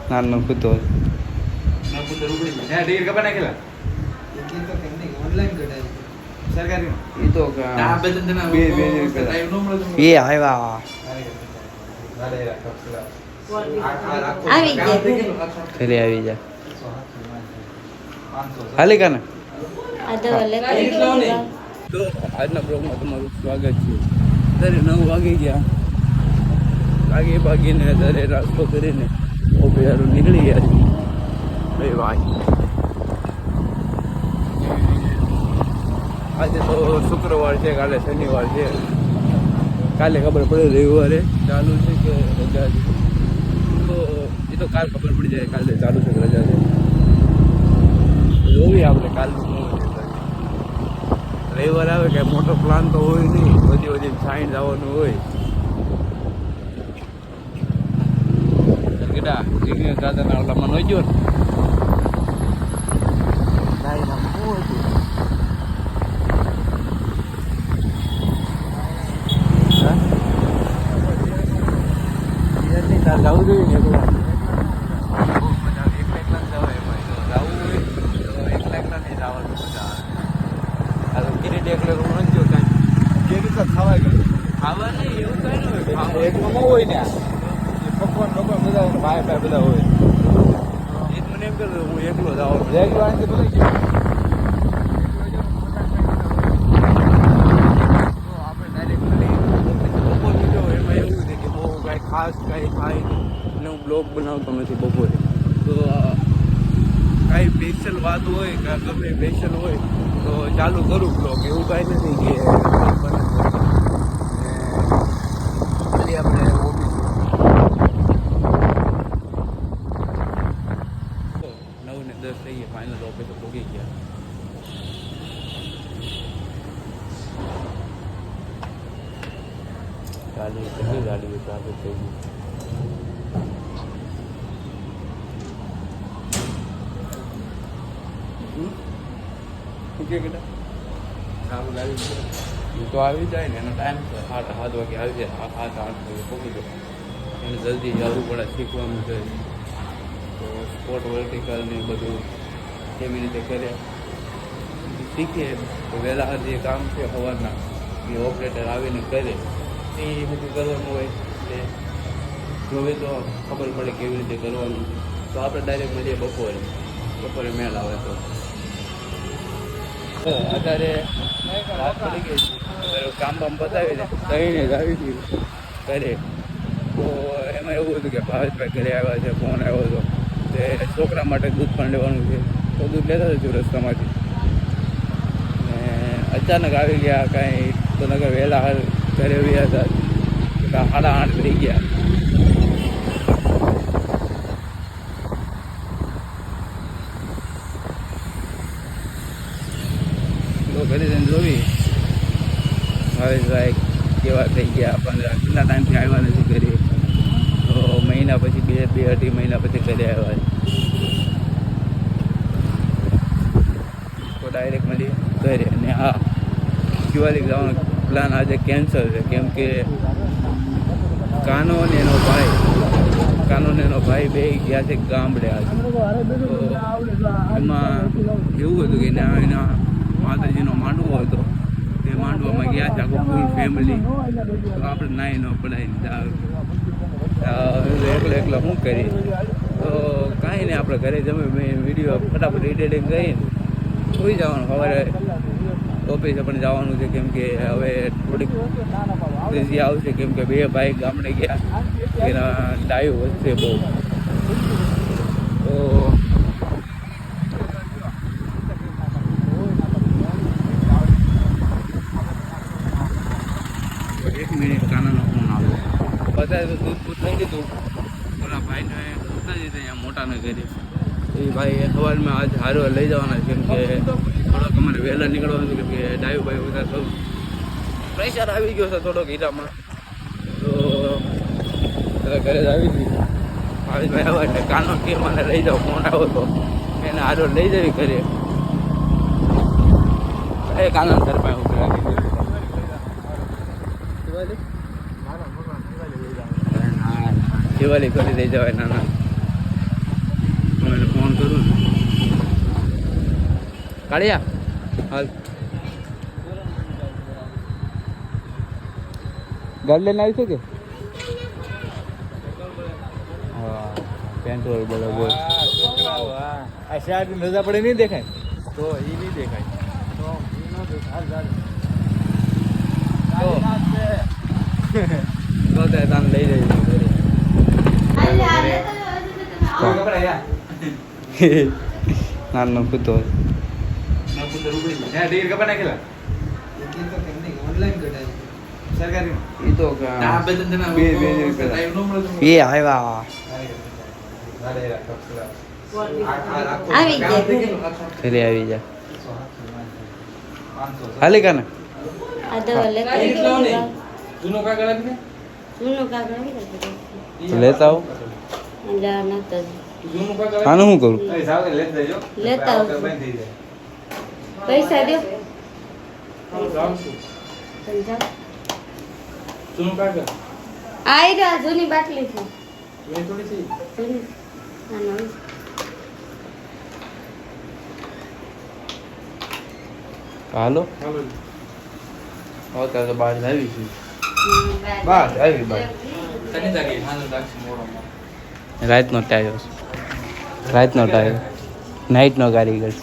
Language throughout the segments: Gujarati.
નાનો કૂતો ટિકિટ કપા નાખેલા સરકારી એ તો એ આવ્યા આવી ગયા ઘરે આવી જા હાલી કાને આ દવા લેતા તો આજના બ્લોગમાં તમારું સ્વાગત છે અત્યારે 9 વાગી ગયા ભાગીને અત્યારે નાસ્તો કરીને ઓપેરું નીકળી ગયા છે ભાઈ ભાઈ આજે તો શુક્રવાર છે કાલે શનિવાર છે કાલે ખબર પડે રવિવારે ચાલુ છે કે રજા છે તો એ તો કાલ ખબર પડી જાય કાલે ચાલુ છે કે રજા છે જોઈએ આપણે કાલનું શું છે રવિવાર આવે કે મોટો પ્લાન તો હોય નહીં બધી સાઈન જવાનું હોય કેટા દાદાના ઓલામાં ન ગયો ને તાર જવું જોઈએ ને એકલા બહુ મજા આવે એકલા જવાય ભાઈ તો જવું હોય તો એકલા નહીં જવાનું મજા આવે કિરીટ એકલો નથી જો કાંઈ જે રીતે ખાવાય ગયું ખાવા નહીં એવું કાંઈ ન હોય એકલો ન હોય ને પકવાન લોકો બધા ભાઈ બધા હોય એ જ મને એમ કે હું એકલો જ આવું એકલો આવીને ભૂલી ગયો આપણે ડાયરેક્ટ બપોર જો એમાં એવું છે કે બહુ કાંઈ ખાસ કાંઈ ખાય અને હું બ્લોગ બનાવતો નથી બપોરે તો કાંઈ સ્પેશિયલ વાત હોય કે ગમે સ્પેશિયલ હોય તો ચાલુ કરું બ્લોગ એવું કાંઈ નથી કે ખાલી આપણે થઈએ ફાઇનલ ઓફિસે પહોંચી ગયા ગાડી કેટલી ગાડી ટ્રાફિક થઈ ગઈ શું કે બેટા સારું ગાડી તો આવી જાય ને એનો ટાઈમ છે 7 વાગે આવી જાય 7 8 વાગે પહોંચી જાય એને જલ્દી જવું પડે શીખવાનું છે તો સ્પોર્ટ વર્ટિકલ ને બધું કેવી રીતે કરે શીખીએ તો વહેલા જે કામ છે સવારના એ ઓપરેટર આવીને કરે એ બધું કરવાનું હોય એટલે જોવે તો ખબર પડે કેવી રીતે કરવાનું તો આપણે ડાયરેક્ટ મળીએ બપોરે મેળ આવે તો અત્યારે રાત પડી ગઈ છે કામ બતાવીને કહીને જ આવી હતી ઘરે તો એમાં એવું હતું કે ભાવેશભાઈ ઘરે આવ્યા છે ફોન આવ્યો હતો તે છોકરા માટે દૂધ પણ લેવાનું છે તો દૂધ લેતા જશું રસ્તામાંથી ને અચાનક આવી ગયા કાંઈ તો નગર વહેલા હાલ ઘરે આવ્યા હતા 8:30 થઈ ગયા તો ઘરે જઈને જોવી ભાવેશભાઈ કેવા થઈ ગયા 15 કેટલા ટાઈમથી આવ્યા નથી ઘરે તો મહિના પછી 2-2.5 મહિના પછી ઘરે આવ્યા તો ડાયરેક્ટ મળી ઘરે અને હા શિવાલિક જવાનો પ્લાન આજે કેન્સલ છે કેમ કે કાનો અને એનો ભાઈ બે ગયા છે ગામડે આજે તો એમાં એવું હતું કે એના માતાજીનો માંડવો હતો તે માંડવામાં ગયા છે આખું ફૂલ ફેમિલી તો આપણે નાહી ન પડાય એકલા શું કરીએ તો કાંઈ નહીં આપણે ઘરે જમે મેં વિડીયો ફટાફટ એડિટિંગ કરીને સુઈ જવાનું સવારે ઓફિસે પણ જવાનું છે કેમ કે હવે થોડીક બીજી આવશે કેમ કે બે ભાઈ ગામડે ગયા એના ડાયું વધશે બહુ તો 1 મિનિટ કાનાનો ફોન આવ્યો બતાવે તો દૂધ નહીં દીધું ઓલા ભાઈને પૂછતા જઈએ અહીંયા મોટાને ઘરે એ ભાઈ સવારમાં આજ હારવા લઈ જવાના કેમ કે થોડોક અમારે વહેલા નીકળવાનું કેમ કે ડાયું ભાઈ બધા સૌ પ્રેશર આવી ગયો છે થોડોક હીરામાં તો ઘરે જ આવી ગઈ ભાવેશભાઈ આવે એટલે કાનો કે મને લઈ જાઓ ફોન આવ્યો હતો એને હારો લઈ જવી ઘરે એ કાના ઘર પાસે ઉભી રાખી દિવાળી કરી દઈ જવાય નાના હું એને ફોન કરું ને કાળિયા હાલ ગાડી લઈને આવીશું કે હા પેટ્રોલ બરાબર આ શાયદ નજર પડે નહીં દેખાય તો એ નહીં દેખાય તો ઈ ન દેખાય તો તાન લઈ જઈશું ઘરે નાનો કૂતો ટિકિટ કપા નાખેલા સરકારી એ તો એ આવ્યા આવી ગયા ઘરે આવી જા હાલી કાને આ દવા લેતા જૂનો કાગળ આપીને જૂનો કાગળ આવી ગયો લેતા આવો લા નતો જૂનો કાગળ આનું શું કરું એ સાવ લેતા જજો લેતા આવજો. બંધ થઈ જાય પૈસા દો લાવશું સમજાવ જૂનો કાગળ આઈ રહ્યા જૂની બાટલી છે એ થોડી છે જૂની હા નવી હાલો ચાલો અત્યારે તો બહાર આવી છું બસ આવી બહાર તને જાગે હાલો દાક્ષ મોડો રાતનો ટાયર રાતનો ટાયર નાઇટનો કારીગર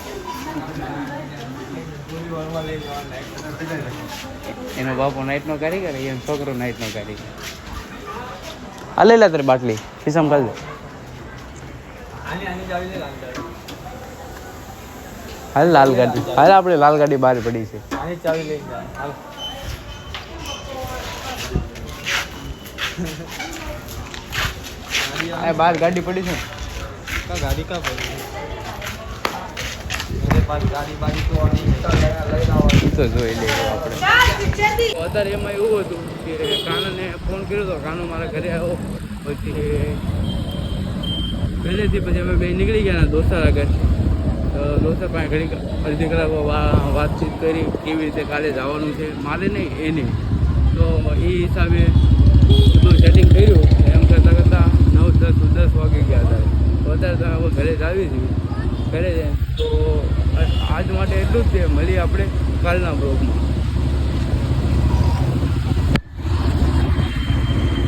એનો બાપો નાઇટનો કારીગર એનો છોકરો નાઇટનો કારીગર આ લઈ લે તારી બાટલી ખિસ્સામાં કાઢ દે આની જાવી દે લાલ હાલ લાલ ગાડી હાલ આપણે લાલ ગાડી બહાર પડી છે આની ચાવી લઈ જા હાલ આ બહાર ગાડી પડી છે का गाड़ी का पड़ी मेरे पास गाड़ी बाड़ी तो और नहीं है ઈ તો જોઈ લઈએ આપણે અત્યારે એમાં એવું હતું કે કાનાને ફોન કર્યો હતો કાનો મારા ઘરે આવ્યો પછી પહેલેથી પછી અમે બે નીકળી ગયા ને દોસ્તાર આગળ તો દોસ્તાર પાસે ઘડી અડધી કલાક વાતચીત કરી કેવી રીતે કાલે જવાનું છે મારે નહીં એને તો એ હિસાબે બધું સેટિંગ કર્યું એમ કરતાં કરતાં 9-10 વાગી ગયા હતા તો અત્યારે તો હવે ઘરે જ આવી છીએ ઘરે તો આજ માટે એટલું જ છે મળીએ આપણે કાલના બ્લોગમાં